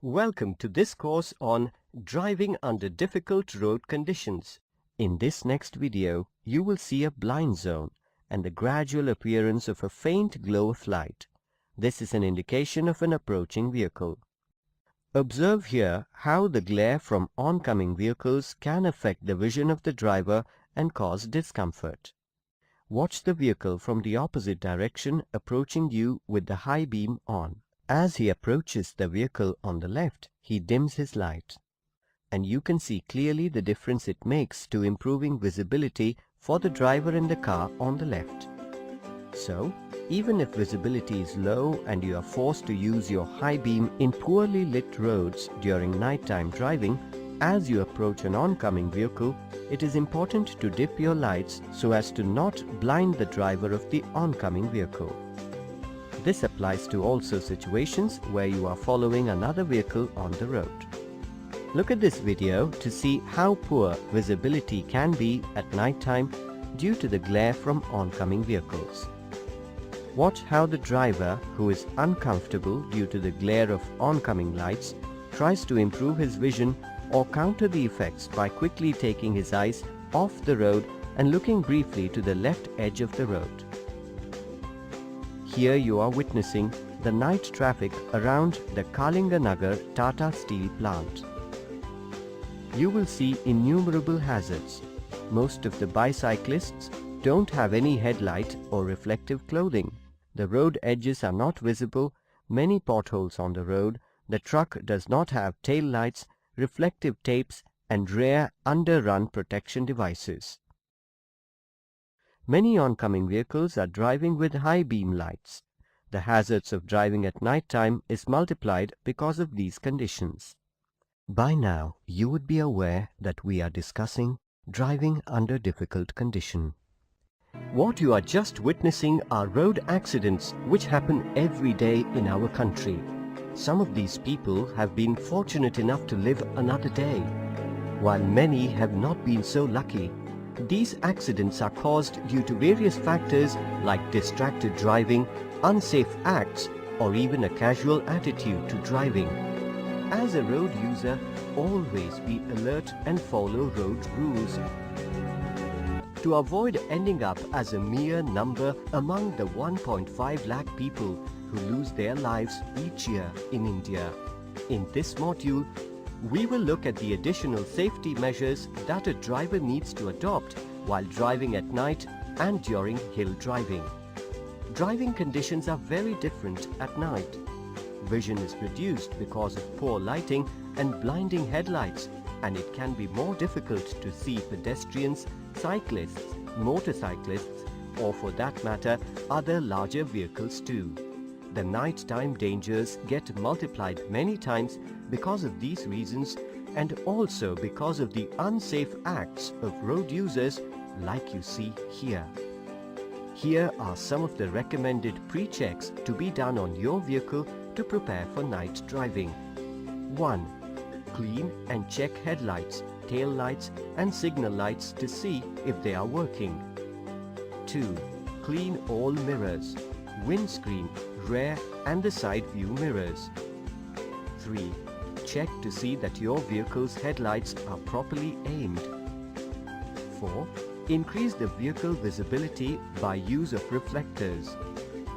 Welcome to this course on driving under difficult road conditions. In this next video, you will see a blind zone and the gradual appearance of a faint glow of light. This is an indication of an approaching vehicle. Observe here how the glare from oncoming vehicles can affect the vision of the driver and cause discomfort. Watch the vehicle from the opposite direction approaching you with the high beam on. As he approaches the vehicle on the left, he dims his light, and you can see clearly the difference it makes to improving visibility for the driver in the car on the left. So, even if visibility is low and you are forced to use your high beam in poorly lit roads during nighttime driving, as you approach an oncoming vehicle, it is important to dip your lights so as to not blind the driver of the oncoming vehicle. This applies to also situations where you are following another vehicle on the road. Look at this video to see how poor visibility can be at night time due to the glare from oncoming vehicles. Watch how the driver, who is uncomfortable due to the glare of oncoming lights, tries to improve his vision or counter the effects by quickly taking his eyes off the road and looking briefly to the left edge of the road. Here you are witnessing the night traffic around the Kalinganagar Tata Steel plant. You will see innumerable hazards. Most of the bicyclists don't have any headlight or reflective clothing. The road edges are not visible, many potholes on the road, the truck does not have tail lights, reflective tapes and rear under-run protection devices. Many oncoming vehicles are driving with high beam lights. The hazards of driving at night time is multiplied because of these conditions. By now, you would be aware that we are discussing driving under difficult condition. What you are just witnessing are road accidents which happen every day in our country. Some of these people have been fortunate enough to live another day, while many have not been so lucky. These accidents are caused due to various factors like distracted driving, unsafe acts, or even a casual attitude to driving. As a road user, always be alert and follow road rules to avoid ending up as a mere number among the 1.5 lakh people who lose their lives each year in India. In this module, we will look at the additional safety measures that a driver needs to adopt while driving at night and during hill driving. Driving conditions are very different at night. Vision is reduced because of poor lighting and blinding headlights, and it can be more difficult to see pedestrians, cyclists, motorcyclists, or for that matter, other larger vehicles too. The nighttime dangers get multiplied many times because of these reasons and also because of the unsafe acts of road users like you see here. Here are some of the recommended pre-checks to be done on your vehicle to prepare for night driving. 1. Clean and check headlights, tail lights and signal lights to see if they are working. 2. Clean all mirrors, windscreen, rear and the side view mirrors. 3. Check to see that your vehicle's headlights are properly aimed. 4. Increase the vehicle visibility by use of reflectors.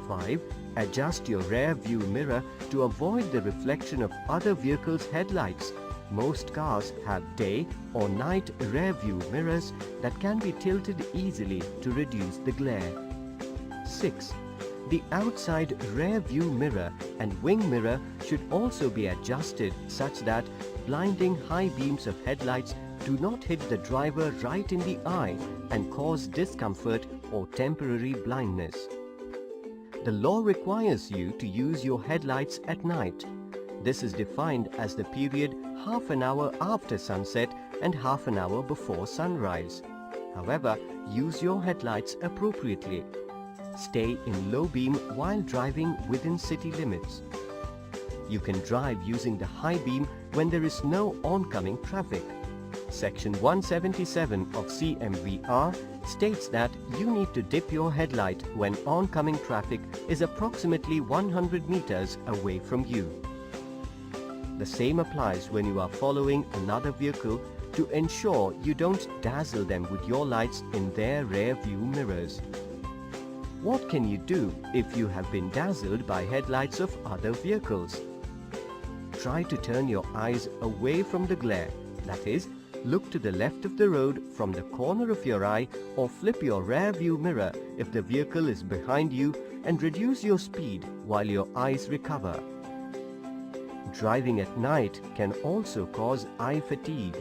5. Adjust your rear view mirror to avoid the reflection of other vehicles' headlights. Most cars have day or night rear view mirrors that can be tilted easily to reduce the glare. 6. The outside rear view mirror and wing mirror should also be adjusted such that blinding high beams of headlights do not hit the driver right in the eye and cause discomfort or temporary blindness. The law requires you to use your headlights at night. This is defined as the period half an hour after sunset and half an hour before sunrise. However, use your headlights appropriately. Stay in low beam while driving within city limits. You can drive using the high beam when there is no oncoming traffic. Section 177 of CMVR states that you need to dip your headlight when oncoming traffic is approximately 100 meters away from you. The same applies when you are following another vehicle to ensure you don't dazzle them with your lights in their rear view mirrors. What can you do if you have been dazzled by headlights of other vehicles? Try to turn your eyes away from the glare, that is, look to the left of the road from the corner of your eye, or flip your rear view mirror if the vehicle is behind you, and reduce your speed while your eyes recover. Driving at night can also cause eye fatigue.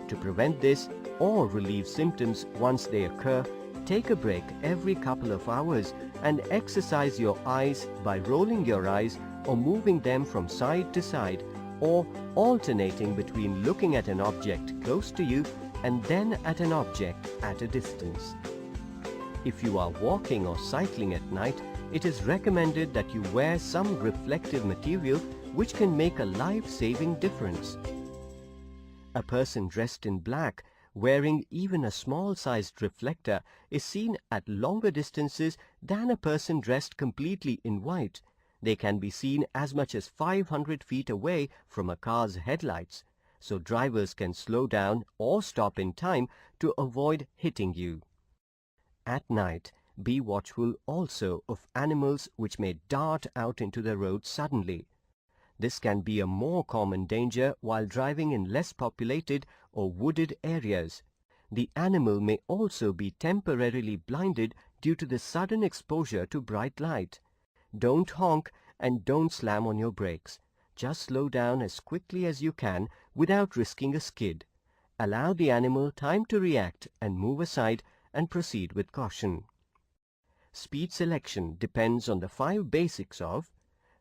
To prevent this or relieve symptoms once they occur, take a break every couple of hours and exercise your eyes by rolling your eyes or moving them from side to side, or alternating between looking at an object close to you and then at an object at a distance. If you are walking or cycling at night, it is recommended that you wear some reflective material which can make a life-saving difference. A person dressed in black, wearing even a small-sized reflector, is seen at longer distances than a person dressed completely in white. They can be seen as much as 500 feet away from a car's headlights, so drivers can slow down or stop in time to avoid hitting you. At night, be watchful also of animals which may dart out into the road suddenly. This can be a more common danger while driving in less populated or wooded areas. The animal may also be temporarily blinded due to the sudden exposure to bright light. Don't honk and don't slam on your brakes. Just slow down as quickly as you can without risking a skid. Allow the animal time to react and move aside, and proceed with caution. Speed selection depends on the 5 basics of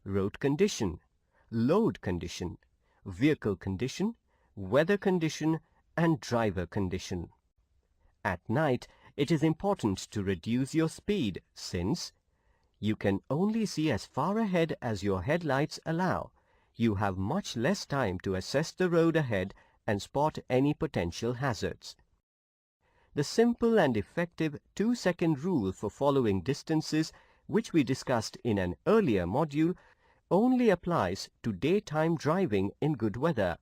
road condition, load condition, vehicle condition, weather condition, and driver condition. At night, it is important to reduce your speed since you can only see as far ahead as your headlights allow. You have much less time to assess the road ahead and spot any potential hazards. The simple and effective 2-second rule for following distances, which we discussed in an earlier module, only applies to daytime driving in good weather.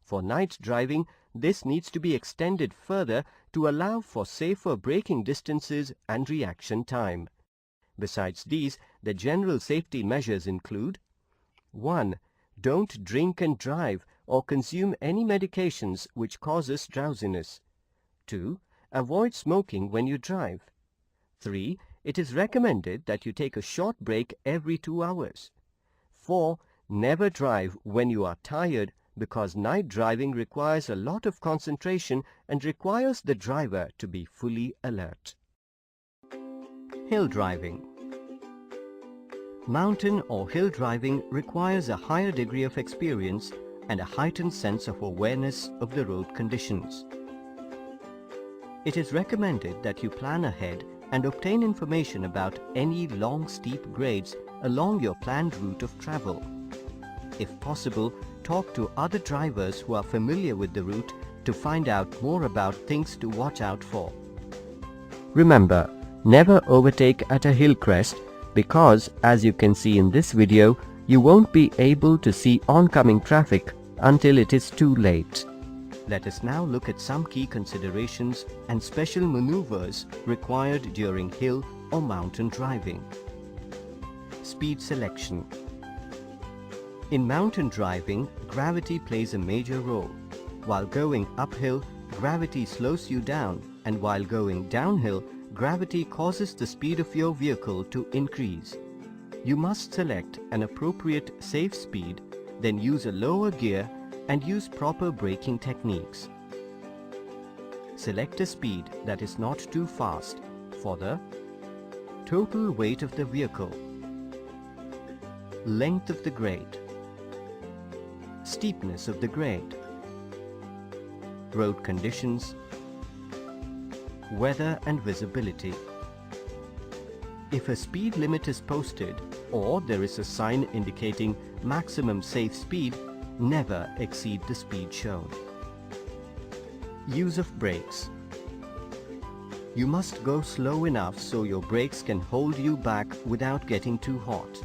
For night driving, this needs to be extended further to allow for safer braking distances and reaction time. Besides these, the general safety measures include: 1. Don't drink and drive or consume any medications which causes drowsiness. 2. Avoid smoking when you drive. 3. It is recommended that you take a short break every 2 hours. 4. Never drive when you are tired, because night driving requires a lot of concentration and requires the driver to be fully alert. Hill driving. Mountain or hill driving requires a higher degree of experience and a heightened sense of awareness of the road conditions. It is recommended that you plan ahead and obtain information about any long steep grades along your planned route of travel. If possible, talk to other drivers who are familiar with the route to find out more about things to watch out for. Remember, never overtake at a hill crest, because, as you can see in this video, you won't be able to see oncoming traffic until it is too late. Let us now look at some key considerations and special maneuvers required during hill or mountain driving. Speed selection. In mountain driving, gravity plays a major role. While going uphill, gravity slows you down, and while going downhill, gravity causes the speed of your vehicle to increase. You must select an appropriate safe speed, then use a lower gear and use proper braking techniques. Select a speed that is not too fast for the total weight of the vehicle, length of the grade, steepness of the grade, road conditions, weather and visibility. If a speed limit is posted or there is a sign indicating maximum safe speed, never exceed the speed shown. Use of brakes. You must go slow enough so your brakes can hold you back without getting too hot.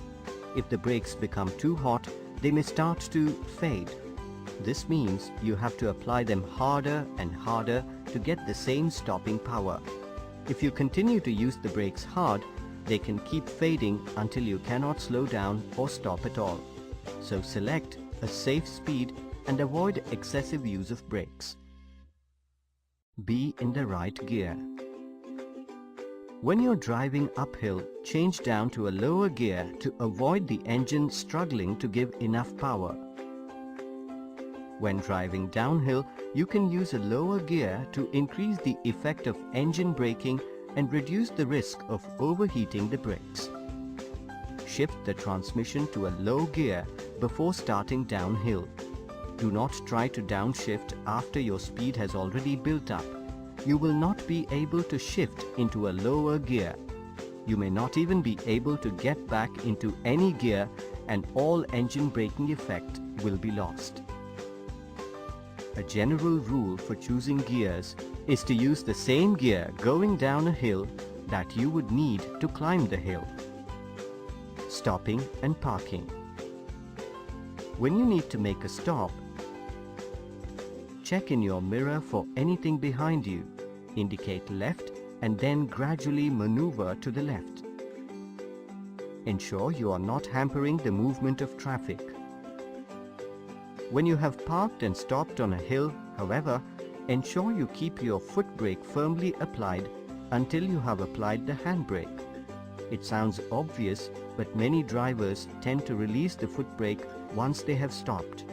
If the brakes become too hot, they may start to fade. This means you have to apply them harder and harder to get the same stopping power. If you continue to use the brakes hard, they can keep fading until you cannot slow down or stop at all. So select a safe speed and avoid excessive use of brakes. Be in the right gear. When you're driving uphill, change down to a lower gear to avoid the engine struggling to give enough power. When driving downhill, you can use a lower gear to increase the effect of engine braking and reduce the risk of overheating the brakes. Shift the transmission to a low gear before starting downhill. Do not try to downshift after your speed has already built up. You will not be able to shift into a lower gear. You may not even be able to get back into any gear, and all engine braking effect will be lost. A general rule for choosing gears is to use the same gear going down a hill that you would need to climb the hill. Stopping and parking. When you need to make a stop, check in your mirror for anything behind you, indicate left and then gradually maneuver to the left. Ensure you are not hampering the movement of traffic. When you have parked and stopped on a hill, however, ensure you keep your foot brake firmly applied until you have applied the handbrake. It sounds obvious, but many drivers tend to release the foot brake once they have stopped.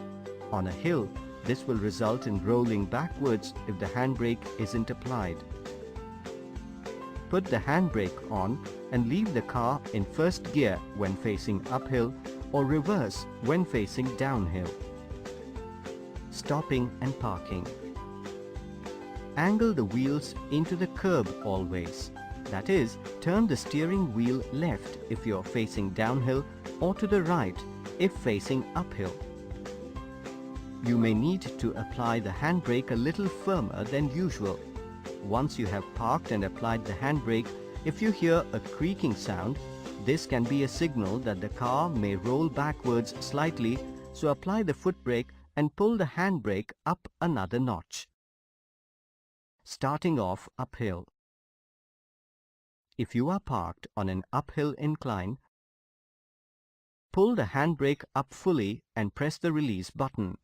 On a hill, this will result in rolling backwards if the handbrake isn't applied. Put the handbrake on and leave the car in first gear when facing uphill or reverse when facing downhill. Stopping and parking. Angle the wheels into the curb always. That is, turn the steering wheel left if you're facing downhill or to the right if facing uphill. You may need to apply the handbrake a little firmer than usual. Once you have parked and applied the handbrake, if you hear a creaking sound, this can be a signal that the car may roll backwards slightly, so apply the foot brake and pull the handbrake up another notch. Starting off uphill. If you are parked on an uphill incline, pull the handbrake up fully and press the release button.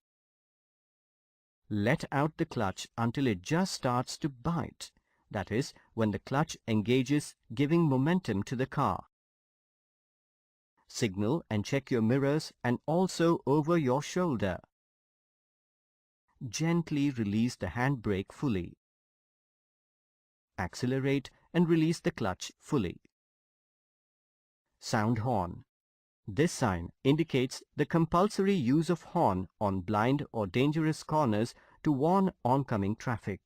Let out the clutch until it just starts to bite. That is, when the clutch engages, giving momentum to the car. Signal and check your mirrors and also over your shoulder. Gently release the handbrake fully. Accelerate and release the clutch fully. Sound horn. This sign indicates the compulsory use of horn on blind or dangerous corners to warn oncoming traffic.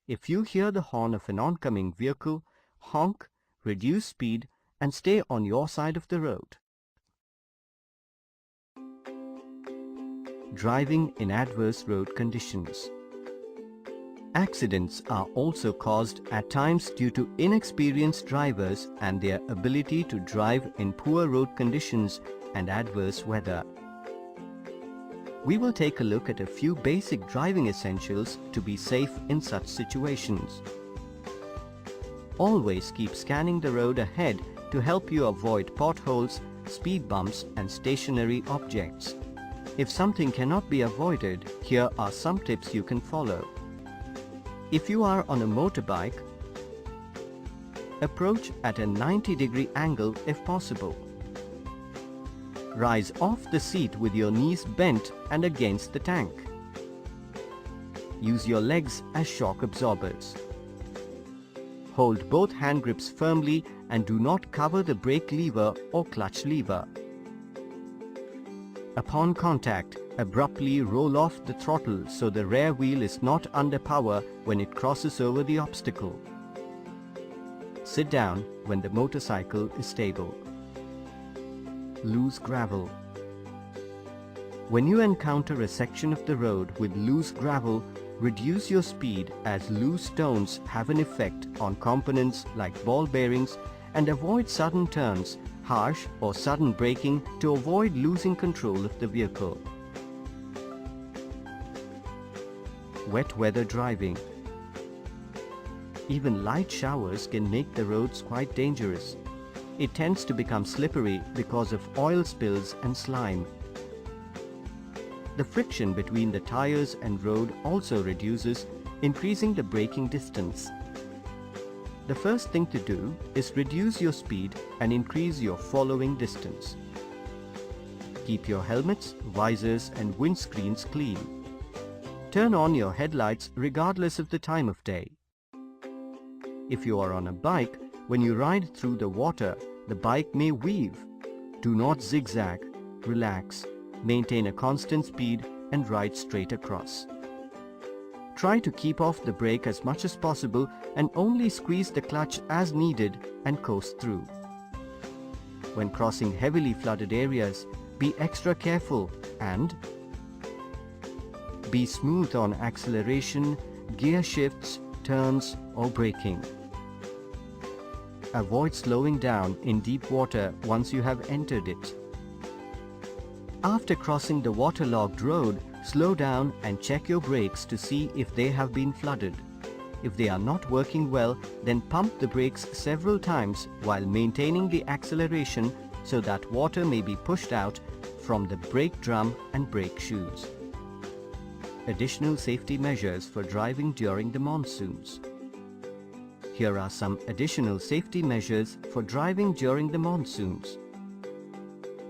If you hear the horn of an oncoming vehicle, honk, reduce speed, and stay on your side of the road. Driving in adverse road conditions. Accidents are also caused at times due to inexperienced drivers and their ability to drive in poor road conditions and adverse weather. We will take a look at a few basic driving essentials to be safe in such situations. Always keep scanning the road ahead to help you avoid potholes, speed bumps, and stationary objects. If something cannot be avoided, here are some tips you can follow. If you are on a motorbike, approach at a 90-degree angle if possible. Rise off the seat with your knees bent and against the tank. Use your legs as shock absorbers. Hold both hand grips firmly and do not cover the brake lever or clutch lever. Upon contact, abruptly roll off the throttle so the rear wheel is not under power when it crosses over the obstacle. Sit down when the motorcycle is stable. Loose gravel. When you encounter a section of the road with loose gravel, reduce your speed as loose stones have an effect on components like ball bearings, and avoid sudden turns, harsh or sudden braking to avoid losing control of the vehicle. Wet weather driving. Even light showers can make the roads quite dangerous. It tends to become slippery because of oil spills and slime. The friction between the tires and road also reduces, increasing the braking distance. The first thing to do is reduce your speed and increase your following distance. Keep your helmets, visors and windscreens clean. Turn on your headlights regardless of the time of day. If you are on a bike, when you ride through the water, the bike may weave. Do not zigzag, relax, maintain a constant speed and ride straight across. Try to keep off the brake as much as possible and only squeeze the clutch as needed and coast through. When crossing heavily flooded areas, be extra careful and be smooth on acceleration, gear shifts, turns or braking. Avoid slowing down in deep water once you have entered it. After crossing the waterlogged road, slow down and check your brakes to see if they have been flooded. If they are not working well, then pump the brakes several times while maintaining the acceleration so that water may be pushed out from the brake drum and brake shoes. Additional safety measures for driving during the monsoons. Here are some additional safety measures for driving during the monsoons.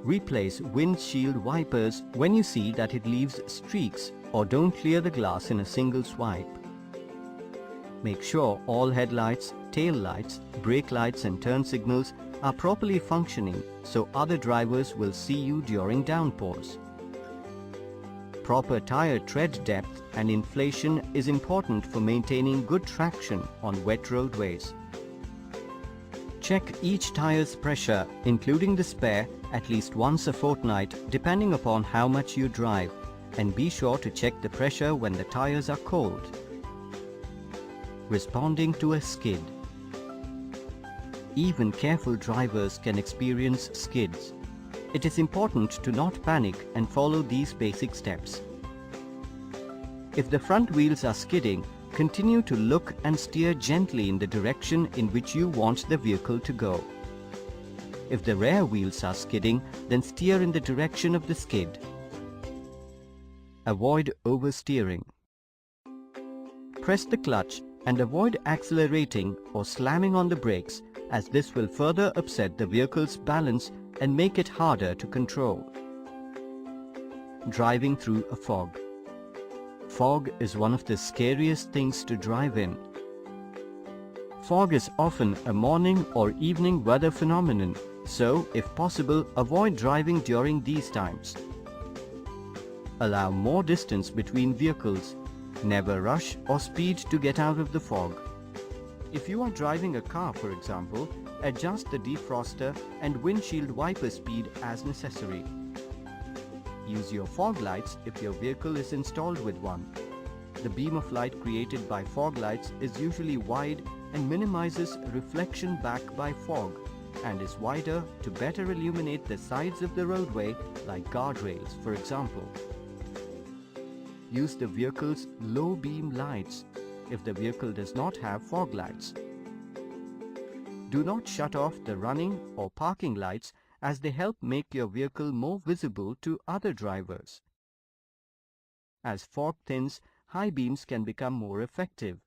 Replace windshield wipers when you see that it leaves streaks or don't clear the glass in a single swipe. Make sure all headlights, tail lights, brake lights and turn signals are properly functioning so other drivers will see you during downpours. Proper tire tread depth and inflation is important for maintaining good traction on wet roadways. Check each tire's pressure, including the spare, at least once a fortnight depending upon how much you drive, and be sure to check the pressure when the tires are cold. Responding to a skid. Even careful drivers can experience skids. It is important to not panic and follow these basic steps. If the front wheels are skidding, continue to look and steer gently in the direction in which you want the vehicle to go. If the rear wheels are skidding, then steer in the direction of the skid. Avoid oversteering. Press the clutch and avoid accelerating or slamming on the brakes, as this will further upset the vehicle's balance and make it harder to control. Driving through a fog. Fog is one of the scariest things to drive in. Fog is often a morning or evening weather phenomenon, so if possible, avoid driving during these times. Allow more distance between vehicles. Never rush or speed to get out of the fog. If you are driving a car, for example, adjust the defroster and windshield wiper speed as necessary. Use your fog lights if your vehicle is installed with one. The beam of light created by fog lights is usually wide and minimizes reflection back by fog, and is wider to better illuminate the sides of the roadway like guardrails, for example. Use the vehicle's low beam lights if the vehicle does not have fog lights. Do not shut off the running or parking lights, as they help make your vehicle more visible to other drivers. As fog thins, high beams can become more effective.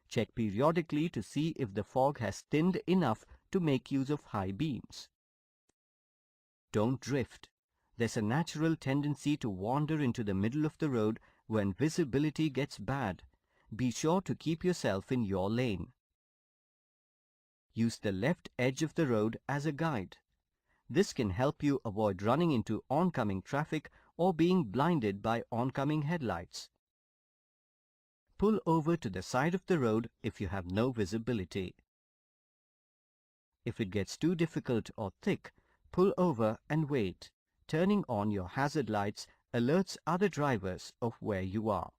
Check periodically to see if the fog has thinned enough to make use of high beams. Don't drift. There's a natural tendency to wander into the middle of the road when visibility gets bad. Be sure to keep yourself in your lane. Use the left edge of the road as a guide. This can help you avoid running into oncoming traffic or being blinded by oncoming headlights. Pull over to the side of the road if you have no visibility. If it gets too difficult or thick, pull over and wait. Turning on your hazard lights alerts other drivers of where you are.